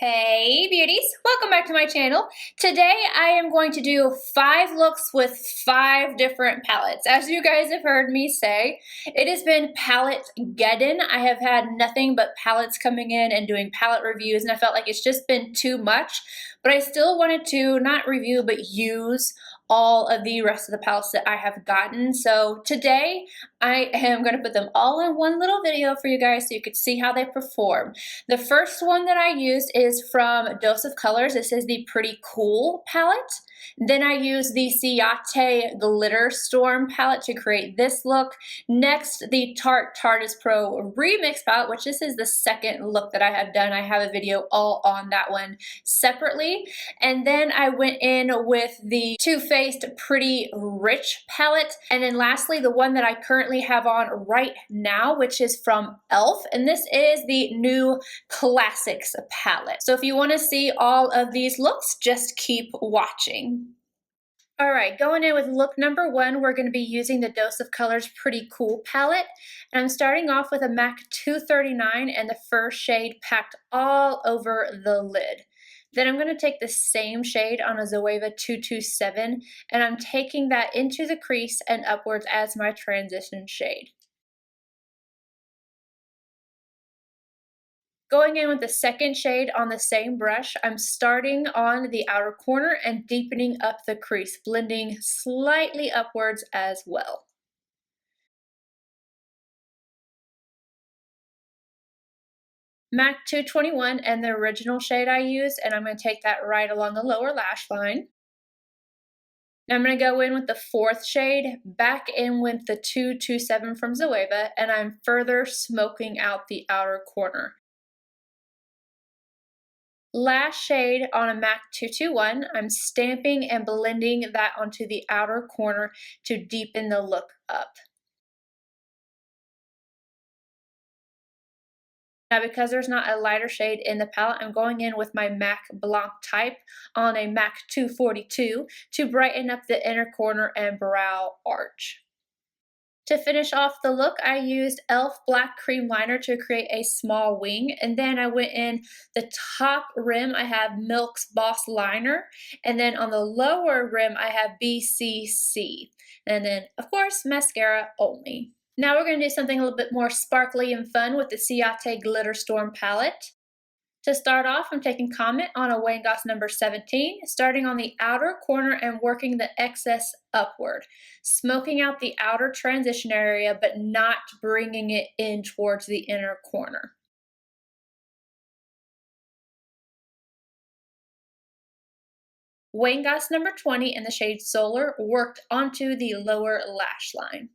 Hey beauties, welcome back to my channel. Today I am going to do 5 looks with 5 different palettes. As you guys have heard me say, it has been palette-geddon. I have had nothing but palettes coming in and doing palette reviews, and I felt like it's just been too much, but I still wanted to not review but use all of the rest of the palettes that I have gotten. So today I am going to put them all in one little video for you guys so you can see how they perform. The first one that I used is from Dose of Colors. This is the Pretty Cool palette. Then I used the Ciate Glitter Storm palette to create this look. Next, the Tarte Tarteist Pro Remix palette, which this is the second look that I have done. I have a video all on that one separately. And then I went in with the Too Faced Pretty Rich palette. And then lastly, the one that I currently have on right now, which is from E.L.F. And this is the new Classics palette. So if you want to see all of these looks, just keep watching. All right, going in with look number 1, we're going to be using the Dose of Colors Pretty Cool palette. And I'm starting off with a MAC 239 and the first shade packed all over the lid. Then I'm going to take the same shade on a Zoeva 227 and I'm taking that into the crease and upwards as my transition shade. Going in with the second shade on the same brush, I'm starting on the outer corner and deepening up the crease, blending slightly upwards as well. MAC 221 and the original shade I used, and I'm going to take that right along the lower lash line. Now I'm going to go in with the fourth shade, back in with the 227 from Zoeva, and I'm further smoking out the outer corner. Last shade on a MAC 221, I'm stamping and blending that onto the outer corner to deepen the look up. Now because there's not a lighter shade in the palette, I'm going in with my MAC BLANC type on a MAC 242 to brighten up the inner corner and brow arch. To finish off the look, I used E.L.F. Black Cream Liner to create a small wing, and then I went in the top rim, I have Milk's Boss Liner, and then on the lower rim, I have BCC, and then, of course, mascara only. Now we're going to do something a little bit more sparkly and fun with the Ciate Glitter Storm palette. To start off, I'm taking Comet on a Wayne Goss number 17, starting on the outer corner and working the excess upward, smoking out the outer transition area, but not bringing it in towards the inner corner. Wayne Goss number 20 in the shade Solar worked onto the lower lash line.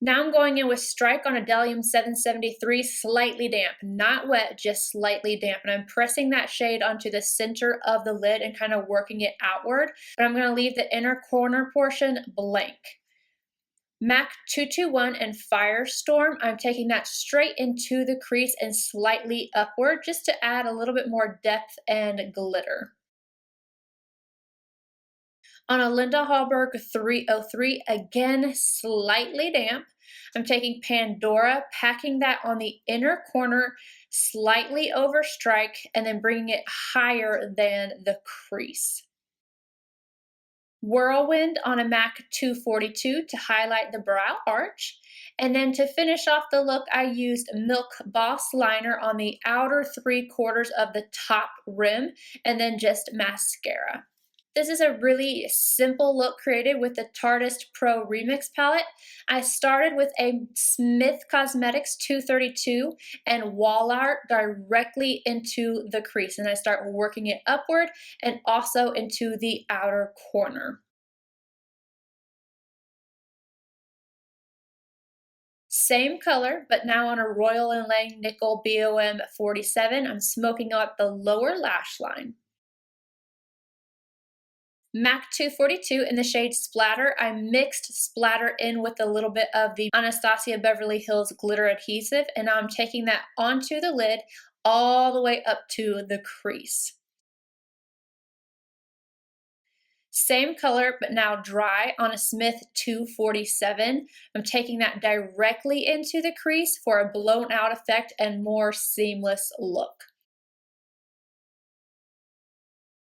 Now I'm going in with Strike on a Delium 773, slightly damp, not wet, just slightly damp. And I'm pressing that shade onto the center of the lid and kind of working it outward. But I'm going to leave the inner corner portion blank. MAC 221 and Firestorm, I'm taking that straight into the crease and slightly upward just to add a little bit more depth and glitter. On a Linda Hallberg 303, again slightly damp, I'm taking Pandora, packing that on the inner corner, slightly over Strike, and then bringing it higher than the crease. Whirlwind on a MAC 242 to highlight the brow arch. And then to finish off the look, I used Milk Boss Liner on the outer 3/4 of the top rim, and then just mascara. This is a really simple look created with the Tarteist Pro Remix palette. I started with a Smith Cosmetics 232 and wall art directly into the crease, and I start working it upward and also into the outer corner. Same color, but now on a Royal & Lang Nickel BOM 47, I'm smoking out the lower lash line. MAC 242 in the shade Splatter, I mixed Splatter in with a little bit of the Anastasia Beverly Hills Glitter Adhesive, and now I'm taking that onto the lid all the way up to the crease. Same color, but now dry on a Smith 247. I'm taking that directly into the crease for a blown out effect and more seamless look.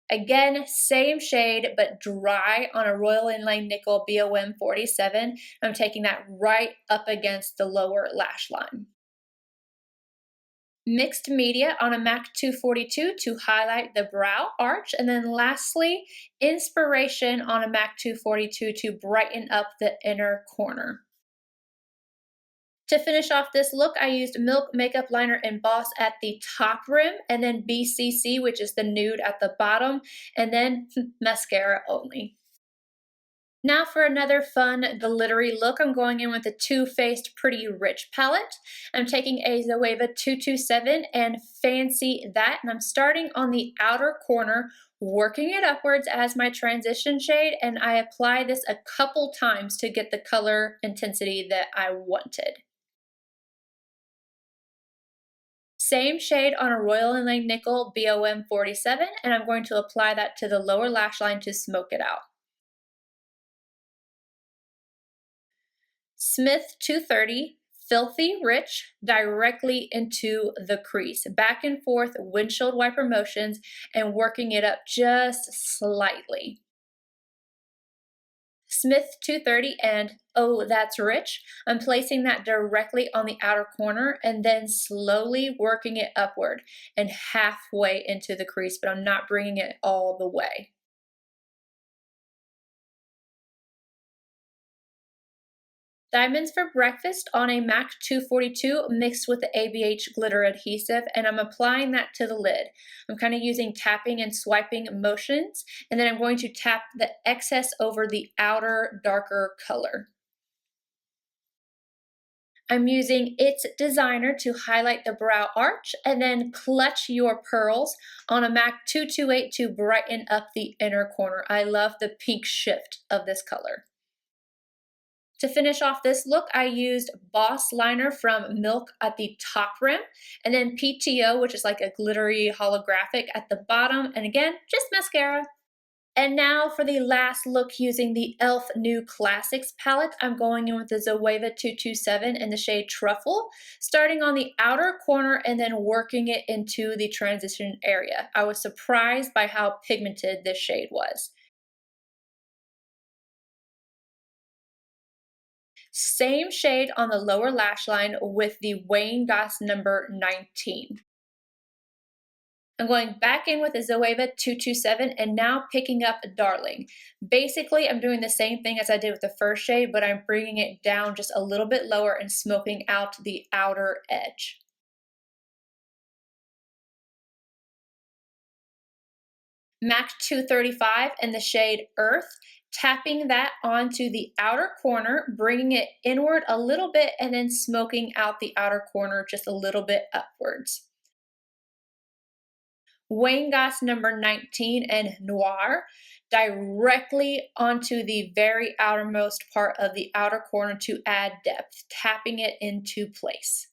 Again, same shade, but dry on a Royal Inlay Nickel BOM 47. I'm taking that right up against the lower lash line. Mixed media on a MAC 242 to highlight the brow arch, and then lastly, inspiration on a MAC 242 to brighten up the inner corner. To finish off this look, I used Milk Makeup Liner Emboss at the top rim, and then BCC, which is the nude, at the bottom, and then mascara only. Now for another fun glittery look, I'm going in with the Too Faced Pretty Rich palette. I'm taking a Zoeva 227 and Fancy That, and I'm starting on the outer corner, working it upwards as my transition shade, and I apply this a couple times to get the color intensity that I wanted. Same shade on a Royal Inlay Nickel BOM 47, and I'm going to apply that to the lower lash line to smoke it out. Smith 230, Filthy Rich, directly into the crease. Back and forth windshield wiper motions and working it up just slightly. Smith 230 and Oh That's Rich. I'm placing that directly on the outer corner and then slowly working it upward and halfway into the crease, but I'm not bringing it all the way. Diamonds for Breakfast on a MAC 242 mixed with the ABH glitter adhesive, and I'm applying that to the lid. I'm kind of using tapping and swiping motions, and then I'm going to tap the excess over the outer darker color. I'm using It's Designer to highlight the brow arch, and then Clutch Your Pearls on a MAC 228 to brighten up the inner corner. I love the pink shift of this color. To finish off this look, I used Boss Liner from Milk at the top rim, and then PTO, which is like a glittery holographic, at the bottom, and again, just mascara. And now for the last look using the E.L.F. New Classics palette, I'm going in with the Zoeva 227 in the shade Truffle, starting on the outer corner and then working it into the transition area. I was surprised by how pigmented this shade was. Same shade on the lower lash line with the Wayne Goss number 19. I'm going back in with a Zoeva 227 and now picking up Darling. Basically, I'm doing the same thing as I did with the first shade, but I'm bringing it down just a little bit lower and smoking out the outer edge. MAC 235 in the shade Earth, tapping that onto the outer corner, bringing it inward a little bit and then smoking out the outer corner just a little bit upwards. Wayne Goss number 19 and Noir, directly onto the very outermost part of the outer corner to add depth, tapping it into place.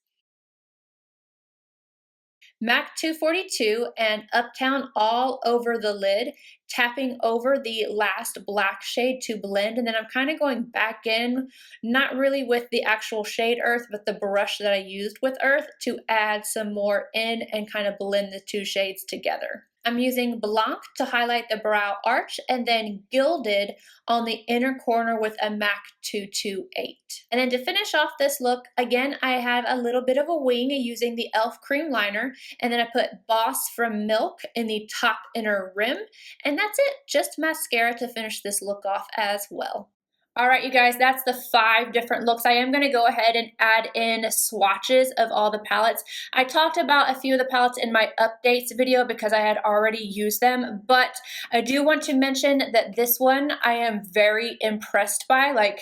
MAC 242 and Uptown all over the lid, tapping over the last black shade to blend, and then I'm kind of going back in, not really with the actual shade Earth, but the brush that I used with Earth to add some more in and kind of blend the two shades together. I'm using BLANC to highlight the brow arch and then Gilded on the inner corner with a MAC 228. And then to finish off this look, again, I have a little bit of a wing using the E.L.F. cream liner, and then I put Boss from Milk in the top inner rim, and that's it, just mascara to finish this look off as well. All right, you guys, that's the 5 different looks. I am going to go ahead and add in swatches of all the palettes. I talked about a few of the palettes in my updates video because I had already used them, but I do want to mention that this one I am very impressed by. Like,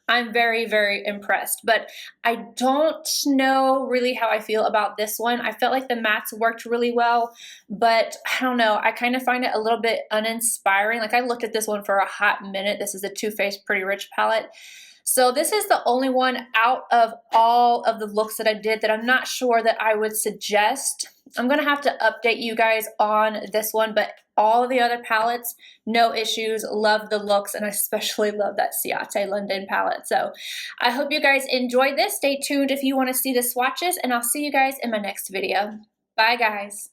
I'm very, very impressed, but I don't know really how I feel about this one. I felt like the mattes worked really well, but I don't know. I kind of find it a little bit uninspiring. Like, I looked at this one for a hot minute. This is the Too Faced Pretty Rich palette. So this is the only one out of all of the looks that I did that I'm not sure that I would suggest I'm gonna have to update you guys on this one, but all of the other palettes, no issues. Love the looks, and I especially love that Ciate London palette. So I hope you guys enjoyed this. Stay tuned if you want to see the swatches, and I'll see you guys in my next video. Bye, guys.